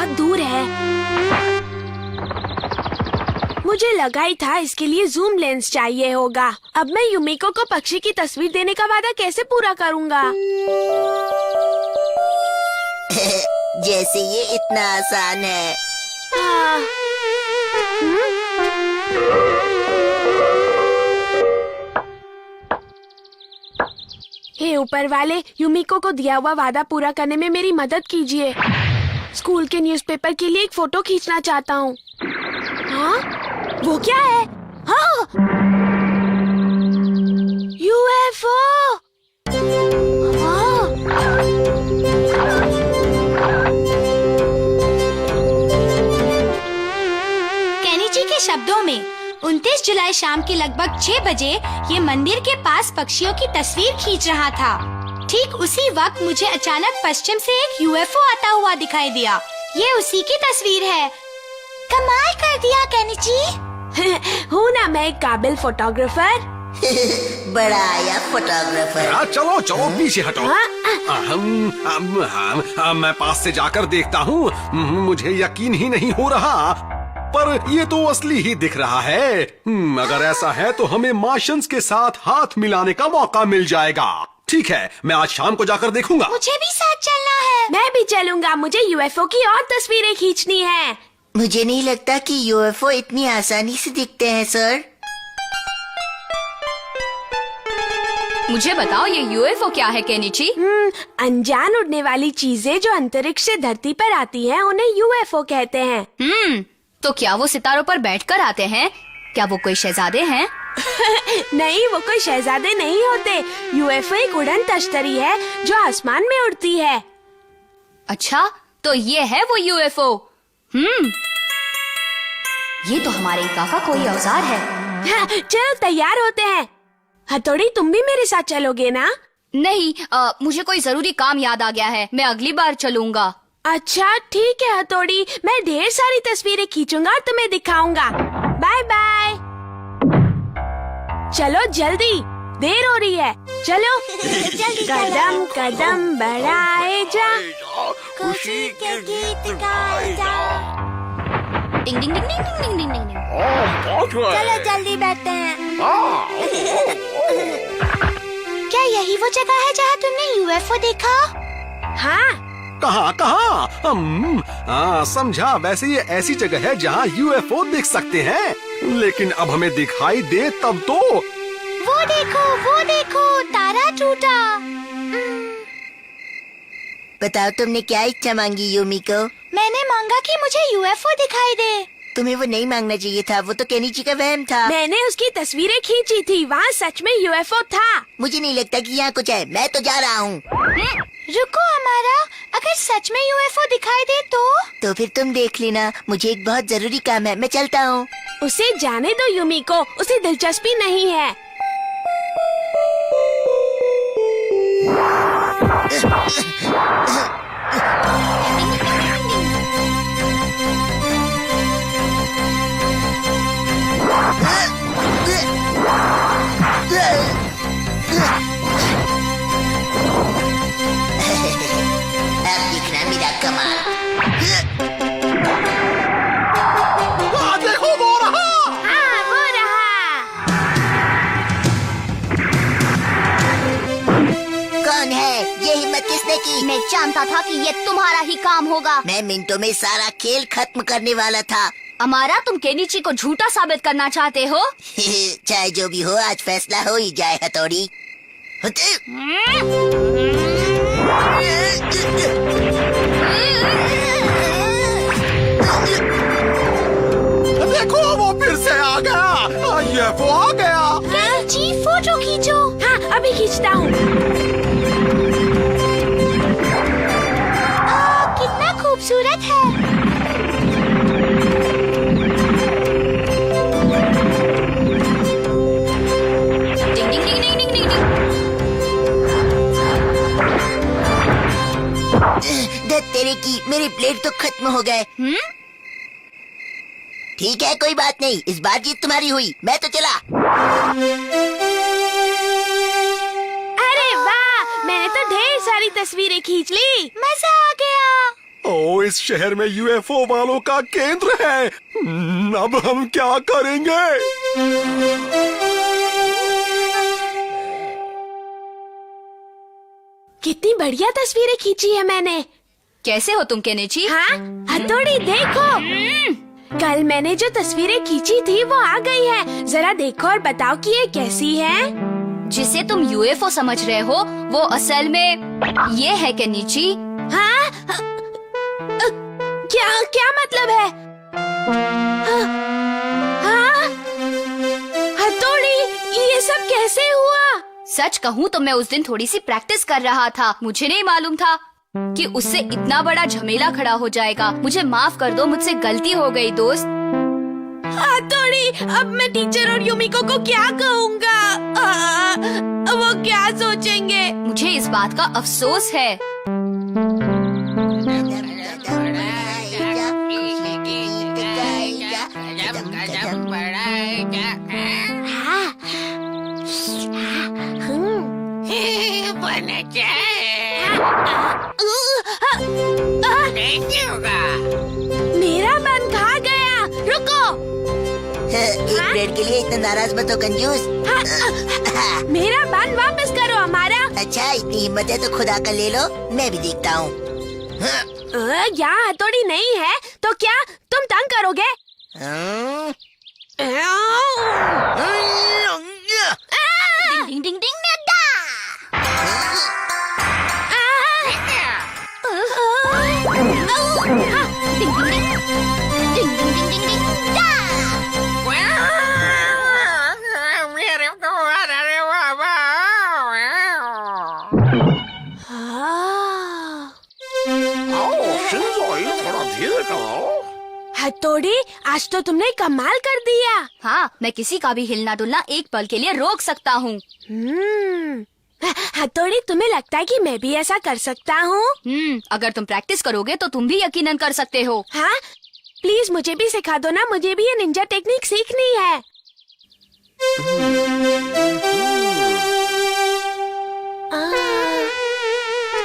बहुत दूर है। मुझे लगा ही था इसके लिए जूम लेंस चाहिए होगा। अब मैं युमिको को पक्षी की तस्वीर देने का वादा कैसे पूरा करूँगा? जैसे ये इतना आसान है। हे ऊपर वाले, युमिको को दिया हुआ वादा पूरा करने में मेरी मदद कीजिए। स्कूल के न्यूज़पेपर के लिए एक फोटो खींचना चाहता हूँ। हाँ? वो क्या है? हाँ! यूएफओ! हाँ! केनिची के शब्दों में 29 जुलाई शाम के लगभग 6 बजे ये मंदिर के पास पक्षियों की तस्वीर खींच रहा था। ठीक उसी वक्त मुझे अचानक पश्चिम से एक यूएफओ आता हुआ दिखाई दिया। ये उसी की तस्वीर है। कमाल कर दिया केनिची। हूँ ना मैं एक काबिल फोटोग्राफर। बड़ा आया फोटोग्राफर। चलो चलो पीछे हटो। मैं पास से जाकर देखता हूँ। मुझे यकीन ही नहीं हो रहा, पर ये तो असली ही दिख रहा है। अगर ऐसा है तो हमें मार्शियंस के साथ हाथ मिलाने का मौका मिल जाएगा। ठीक है, मैं आज शाम को जाकर देखूंगा। मुझे भी साथ चलना है। मैं भी चलूंगा। मुझे यूएफओ की और तस्वीरें खींचनी है। मुझे नहीं लगता कि यूएफओ इतनी आसानी से दिखते हैं सर। मुझे बताओ ये यूएफओ क्या है केनिची? अनजान उड़ने वाली चीजें जो अंतरिक्ष से धरती पर आती हैं, उन्हें यूएफओ कहते हैं। तो क्या वो सितारों पर बैठकर आते हैं? क्या वो कोई शहजादे हैं? नहीं, वो कोई शहजादे नहीं होते। यूएफओ एक उड़न तश्तरी है जो आसमान में उड़ती है। अच्छा, तो ये है वो यूएफओ। ये तो हमारे इका का कोई औजार है। चलो तैयार होते हैं। हथौड़ी, तुम भी मेरे साथ चलोगे ना? नहीं, मुझे कोई जरूरी काम याद आ गया है। मैं अगली बार चलूंगा। अच्छा ठीक है हथौड़ी, मैं ढेर सारी तस्वीरें खींचूंगा और तुम्हें दिखाऊंगा। Bye bye. चलो जल्दी, देर हो रही है। चलो कदम कदम बढ़ाए जा, खुशी के गीत गाए जा। डिंग डिंग डिंग डिंग डिंग डिंग डिंग डिंग। चलो जल्दी बैठते हैं। क्या यही वो जगह है जहाँ तुमने यूएफओ देखा? हाँ। कहाँ? समझा। वैसे ये ऐसी जगह है जहाँ यूएफओ देख सकते हैं, लेकिन अब हमें दिखाई दे तब तो। वो देखो, तारा टूटा। बताओ तुमने क्या इच्छा मांगी युमिको? मैंने मांगा कि मुझे यूएफओ दिखाई दे। तुम्हें वो नहीं मांगना चाहिए था, वो तो केनिची का वहम था। मैंने उसकी तस्वीरें खींची थी, वहाँ सच में यूएफओ था। मुझे नहीं लगता कि यहाँ कुछ है। मैं तो जा रहा हूँ। रुको हमारा, अगर सच में यूएफओ दिखाई दे तो फिर तुम देख लेना। मुझे एक बहुत जरूरी काम है, मैं चलता हूँ। उसे जाने दो युमिको, उसे दिलचस्पी नहीं है। अब दिखना मेरा कमाल। देखो वो रहा। हाँ, वो रहा। कौन है? ये हिम्मत किसने की? मैं जानता था कि ये तुम्हारा ही काम होगा। मैं मिनटों में सारा खेल खत्म करने वाला था। अमारा, तुम केनिची को झूठा साबित करना चाहते हो? चाहे जो भी हो, आज फैसला हो ही जाए हथौड़ी। देखो वो फिर से आ गया। यूएफओ आ गया। केनिची, फोटो खींचो। हाँ, अभी खींचता हूँ। कितना खूबसूरत है। डिंग डिंग डिंग डिंग डिंग डिंग डिंग। धत तेरे की, मेरे प्लेट तो खत्म हो गए। ठीक है, कोई बात नहीं। इस बार जीत तुम्हारी हुई। मैं तो चला। अरे वाह, मैंने तो ढेर सारी तस्वीरें खींच ली। मजा आ गया। ओ, इस शहर में यूएफओ वालों का केंद्र है। अब हम क्या करेंगे? कितनी बढ़िया तस्वीरें खींची है मैंने। कैसे हो तुम केनेची? हाँ, हथौड़ी देखो। कल मैंने जो तस्वीरें खींची थी वो आ गई है। जरा देखो और बताओ कि ये कैसी है। जिसे तुम यूएफओ समझ रहे हो वो असल में ये है केनिची। हाँ? क्या मतलब है? हाँ? हथौड़ी, ये सब कैसे हुआ? सच कहूँ तो मैं उस दिन थोड़ी सी प्रैक्टिस कर रहा था। मुझे नहीं मालूम था कि उससे इतना बड़ा झमेला खड़ा हो जाएगा। मुझे माफ कर दो, मुझसे गलती हो गई दोस्त। हथौड़ी, अब मैं टीचर और युमिको को क्या कहूँगा? वो क्या सोचेंगे? मुझे इस बात का अफसोस है। मेरा मन खा गया। रुको। एक ब्रेड के लिए इतना नाराज मत हो कंजूस। मेरा बन वापस करो हमारा। अच्छा, इतनी हिम्मत है तो खुदा का ले लो, मैं भी देखता हूँ। यहाँ हथौड़ी नहीं है तो क्या तुम तंग करोगे? डिंग डिंग डिंग हथौड़ी, आज तो तुमने कमाल कर दिया। हाँ, मैं किसी का भी हिलना डुलना एक पल के लिए रोक सकता हूँ। हथौड़ी, तुम्हें लगता है कि मैं भी ऐसा कर सकता हूँ? अगर तुम प्रैक्टिस करोगे तो तुम भी यकीनन कर सकते हो। हाँ, प्लीज मुझे भी सिखा दो ना। मुझे भी ये निंजा टेक्निक सीखनी है।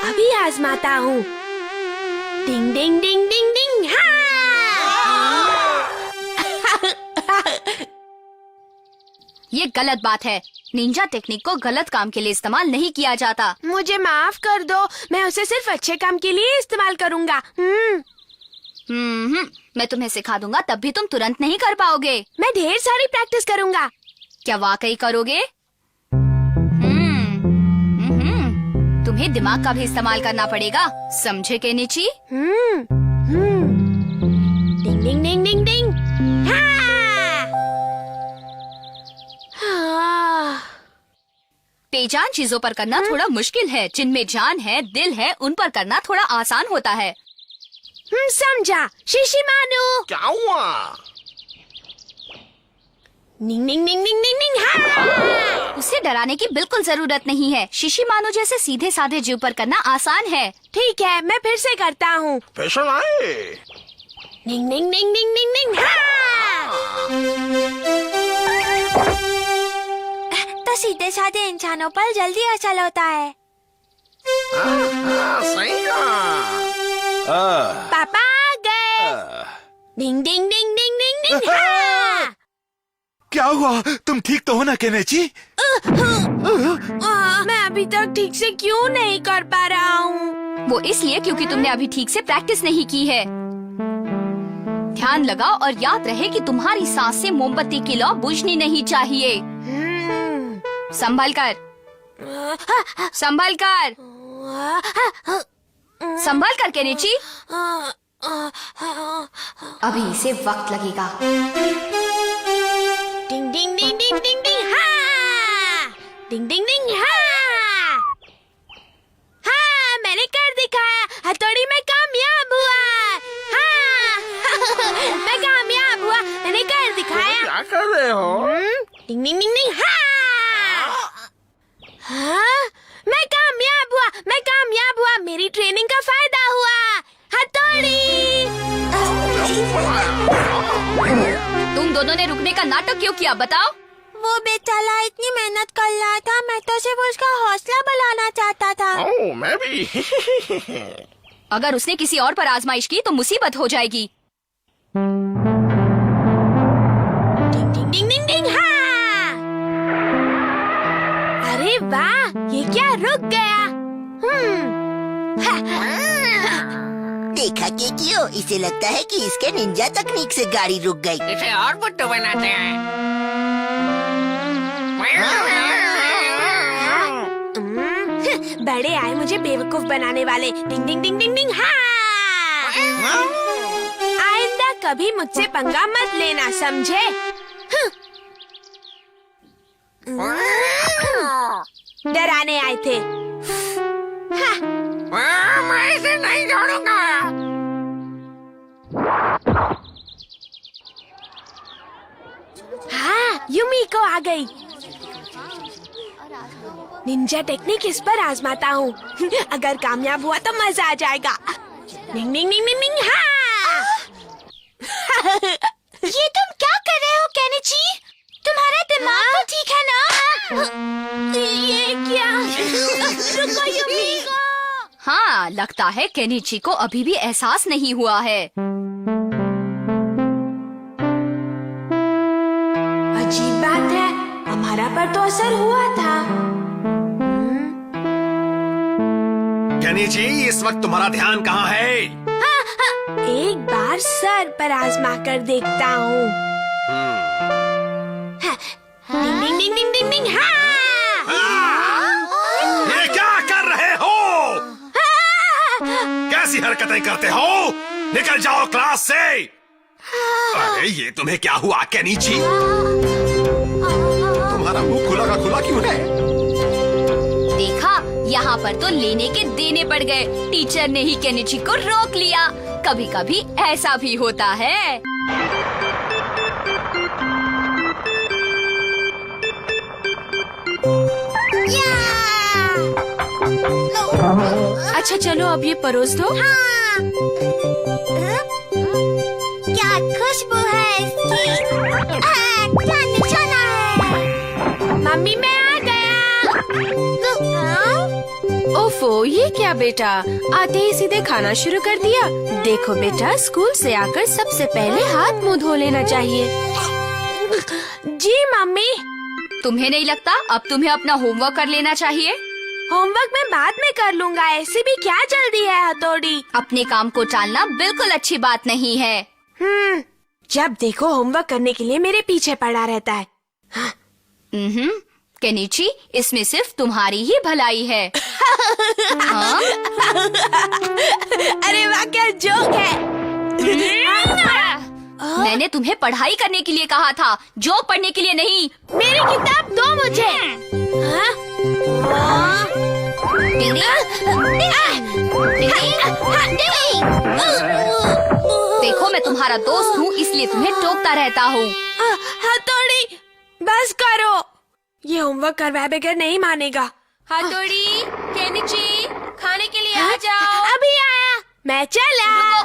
अभी आजमाता हूँ। डिंग डिंग डिंग डिंग डिंग। हाँ! ये गलत बात है। निंजा टेक्निक को गलत काम के लिए इस्तेमाल नहीं किया जाता। मुझे माफ कर दो, मैं उसे सिर्फ अच्छे काम के लिए इस्तेमाल करूँगा। मैं तुम्हें सिखा दूंगा, तब भी तुम तुरंत नहीं कर पाओगे। मैं ढेर सारी प्रैक्टिस करूँगा। क्या वाकई करोगे? तुम्हें दिमाग का भी इस्तेमाल करना पड़ेगा, समझे केनिची? डिंग डिंग डिंग डिंग डिंग। बेजान चीजों पर करना थोड़ा मुश्किल है। जिनमें जान है, दिल है, उन पर करना थोड़ा आसान होता है। समझा। शिशिमानु। क्या हुआ? निंग निंग निंग निंग निंग निंग। हाँ! उसे डराने की बिल्कुल जरूरत नहीं है। शिशिमानु जैसे सीधे साधे जीव पर करना आसान है। ठीक है, मैं फिर से करता हूँ। पेशेंट आए। निंग निंग निंग निंग निंग निंग। तो सीधे साधे इंसानों पर जल्दी असर होता है। सही कहा। पापा आ गए। डिंग डिंग डिंग डिंग डिंग डिंग। हाँ! क्या हुआ? तुम ठीक तो हो ना केनेची? मैं अभी तक ठीक से क्यों नहीं कर पा रहा हूँ? वो इसलिए क्योंकि तुमने अभी ठीक से प्रैक्टिस नहीं की है। ध्यान लगाओ और याद रहे कि तुम्हारी सांस से मोमबत्ती की लौ बुझनी नहीं चाहिए। संभल कर, संभल कर, संभल कर केनिची। अभी इसे वक्त लगेगा। डिंग डिंग डिंग डिंग डिंग डिंग। हाँ! डिंग डिंग डिंग। हाँ! हाँ, मैंने कर दिखाया। हथौड़ी में कामयाब हुआ। हाँ! मैं कामयाब हुआ, मैंने कर दिखाया। क्या कर रहे हो? डिंग डिंग डिंग डिंग। हाँ! हाँ, मैं कामयाब हुआ, मैं कामयाब हुआ। मेरी ट्रेनिंग का फायदा हुआ। हथौड़ी। तुम दोनों ने रुकने का नाटक क्यों किया, बताओ? वो बेचारा इतनी मेहनत कर रहा था, मैं तो सिर्फ उसका हौसला बढ़ाना चाहता था। मैं भी। अगर उसने किसी और पर आजमाइश की तो मुसीबत हो जाएगी। डिंग डिंग डिंग डिंग डिंग, हाँ। अरे वाह, ये क्या रुक गया? देखा के क्यों? इसे लगता है कि इसके निंजा तकनीक से गाड़ी रुक गई। इसे और बुद्धू बनाते हैं। बड़े आए मुझे बेवकूफ बनाने वाले। डिंग डिंग डिंग डिंग डिंग, हाँ। आइंदा कभी मुझसे पंगा मत लेना, समझे? डराने आए थे। मैं इसे नहीं छोड़ूंगा। हाँ, यूमिको आ गई। निंजा टेक्निक इस पर आजमाता हूँ। अगर कामयाब हुआ तो मजा आ जाएगा। डिंग डिंग डिंग डिंग डिंग, हाँ। ये तुम क्या कर रहे हो केनिची? तुम्हारा दिमाग तो ठीक है ना? ये क्या? रुको यूमिको। हाँ, लगता है केनिची को अभी भी एहसास नहीं हुआ है। अजीब बात है, हमारा पर तो असर हुआ था। केनिची, इस वक्त तुम्हारा ध्यान कहाँ है? एक बार सर पर आजमा कर देखता हूँ। डिंग डिंग डिंग डिंग डिंग डिंग, हाँ। ये क्या कर रहे हो? कैसी हरकतें करते हो? निकल जाओ क्लास से। अरे ये तुम्हें क्या हुआ केनिची? तुम्हारा मुंह खुला का खुला क्यों है? देखा, यहाँ पर तो लेने के देने पड़ गए। टीचर ने ही केनिची को रोक लिया। कभी कभी ऐसा भी होता है। अच्छा चलो अब ये परोस दो। क्या खुशबू है इसकी? क्या निशाना है? मम्मी मैं आ गया। ओफो, ये क्या बेटा, आते ही सीधे खाना शुरू कर दिया। देखो बेटा, स्कूल से आकर सबसे पहले हाथ मुंह धो लेना चाहिए। जी मम्मी। तुम्हें नहीं लगता अब तुम्हें अपना होमवर्क कर लेना चाहिए? होमवर्क मैं बाद में कर लूंगा, ऐसे भी क्या जल्दी है हथौड़ी। अपने काम को टालना बिल्कुल अच्छी बात नहीं है। जब देखो होमवर्क करने के लिए मेरे पीछे पड़ा रहता है। केनिची, इसमें सिर्फ तुम्हारी ही भलाई है। हाँ? अरे वाह, क्या जोक है। मैंने तुम्हें पढ़ाई करने के लिए कहा था, जोक पढ़ने के लिए नहीं। मेरी किताब दो मुझे। हाँ? देखो, मैं तुम्हारा दोस्त हूँ, इसलिए तुम्हें टोकता रहता हूँ। हथौड़ी, बस करो। ये होमवर्क करवाए बगैर नहीं मानेगा। हथौड़ी, केनिची, खाने के लिए आ जाओ। अभी आया, मैं चला।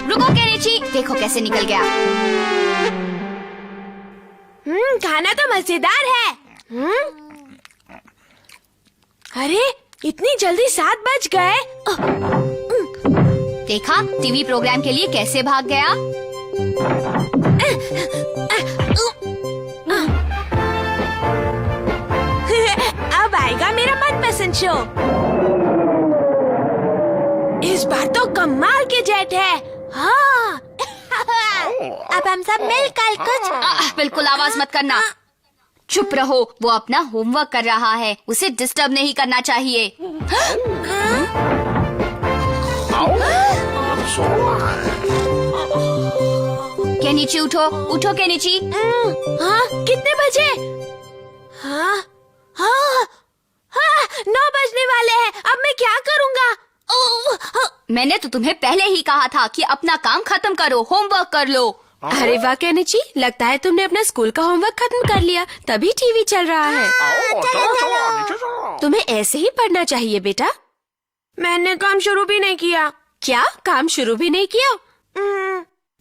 रुको केनिची, देखो कैसे निकल गया। खाना तो मजेदार है। अरे इतनी जल्दी 7 बज गए। देखा, टीवी प्रोग्राम के लिए कैसे भाग गया। अब आएगा मेरा मनपसंद शो। इस बार तो कमाल के जेट है। हाँ। अब हम सब मिलकर कुछ बिल्कुल आवाज मत करना। चुप रहो, वो अपना होमवर्क कर रहा है, उसे डिस्टर्ब नहीं करना चाहिए। केनिची उठो, उठो केनिची। हाँ, कितने बजे? हाँ, हाँ, हाँ, 9 बजने वाले हैं। अब मैं क्या करूँगा? मैंने तो तुम्हें पहले ही कहा था कि अपना काम खत्म करो, होमवर्क कर लो। अरे वाह केनिची, लगता है तुमने अपना स्कूल का होमवर्क खत्म कर लिया, तभी टीवी चल रहा है। तुम्हें ऐसे ही पढ़ना चाहिए बेटा। मैंने काम शुरू भी नहीं किया। क्या काम शुरू भी नहीं किया?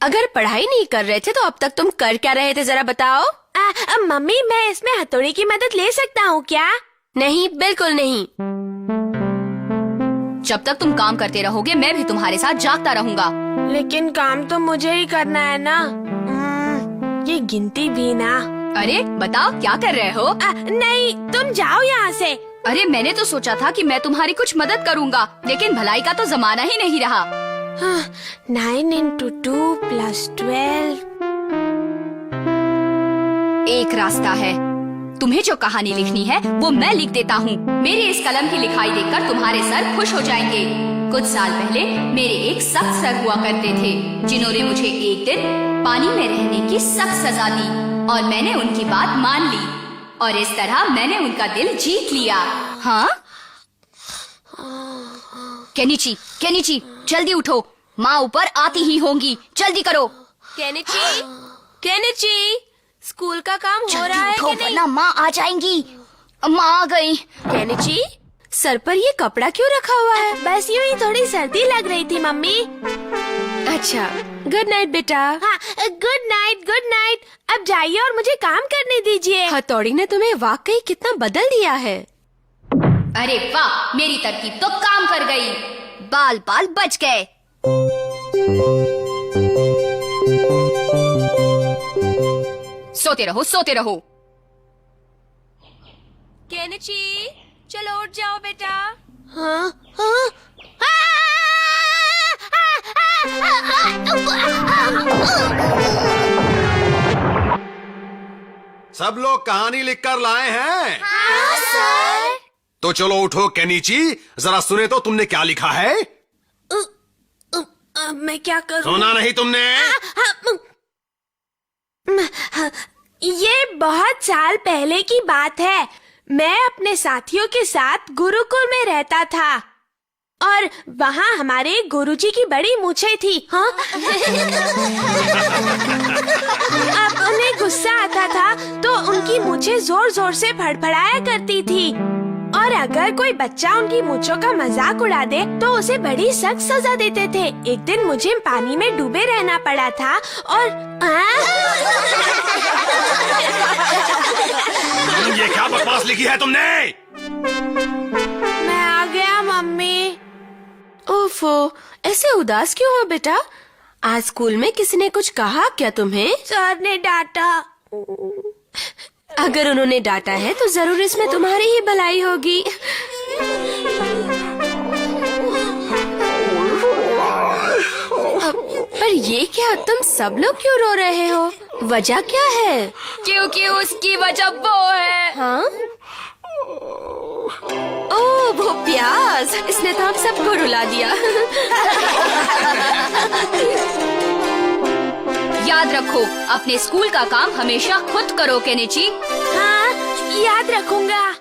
अगर पढ़ाई नहीं कर रहे थे तो अब तक तुम कर क्या रहे थे, जरा बताओ। मम्मी, मैं इसमें हथौड़ी की मदद ले सकता हूँ क्या? नहीं, बिल्कुल नहीं। जब तक तुम काम करते रहोगे मैं भी तुम्हारे साथ जागता रहूंगा। लेकिन काम तो मुझे ही करना है ना। ये गिनती भी ना। अरे बताओ क्या कर रहे हो? नहीं, तुम जाओ यहाँ से। अरे मैंने तो सोचा था कि मैं तुम्हारी कुछ मदद करूंगा, लेकिन भलाई का तो जमाना ही नहीं रहा। 9 into 2 + 12। एक रास्ता है। तुम्हें जो कहानी लिखनी है वो मैं लिख देता हूँ। मेरे इस कलम की लिखाई देखकर तुम्हारे सर खुश हो जाएंगे। कुछ साल पहले मेरे एक सख्त सर हुआ करते थे, जिन्होंने मुझे एक दिन पानी में रहने की सख्त सजा दी और मैंने उनकी बात मान ली और इस तरह मैंने उनका दिल जीत लिया। हाँ? केनिची, जल्दी उठो, माँ ऊपर आती ही होंगी, जल्दी करो। केनिची, स्कूल का काम हो रहा है उठो, कि नहीं? वरना माँ आ जाएंगी। माँ आ गई। केनिची, सर पर ये कपड़ा क्यों रखा हुआ है? बस यूं ही थोड़ी सर्दी लग रही थी मम्मी। अच्छा, गुड नाइट बेटा। हाँ, गुड नाइट। अब जाइए और मुझे काम करने दीजिए। हथौड़ी ने तुम्हें वाकई कितना बदल दिया है। अरे वाह, मेरी तरकीब तो काम कर गई। बाल बच गए। सोते रहो। केनिची, चलो उठ जाओ बेटा। हाँ? सब लोग कहानी लिखकर लाए हैं? हाँ सर। तो चलो उठो केनिची, जरा सुने तो तुमने क्या लिखा है। मैं क्या करूं? सुना नहीं तुमने? ये बहुत साल पहले की बात है। मैं अपने साथियों के साथ गुरुकुल में रहता था और वहाँ हमारे गुरुजी की बड़ी मूछें थी। हाँ? अब उन्हें गुस्सा आता था तो उनकी मूछें जोर जोर से फड़फड़ाया करती थी और अगर कोई बच्चा उनकी मूछों का मजाक उड़ा दे तो उसे बड़ी सख्त सजा देते थे। एक दिन मुझे पानी में डूबे रहना पड़ा था और ये क्या बकवास लिखी है तुमने? मैं आ गया मम्मी। ओफो, ऐसे उदास क्यों हो बेटा? आज स्कूल में किसी ने कुछ कहा क्या तुम्हें? सर ने डांटा। अगर उन्होंने डांटा है तो जरूर इसमें तुम्हारी ही भलाई होगी। पर ये क्या, तुम सब लोग क्यों रो रहे हो? वजह क्या है? क्योंकि उसकी वजह वो है। हाँ? ओह, वो प्याज, इसने तो हम सबको रुला दिया। याद रखो, अपने स्कूल का काम हमेशा खुद करो केनिची। हाँ, याद रखूंगा।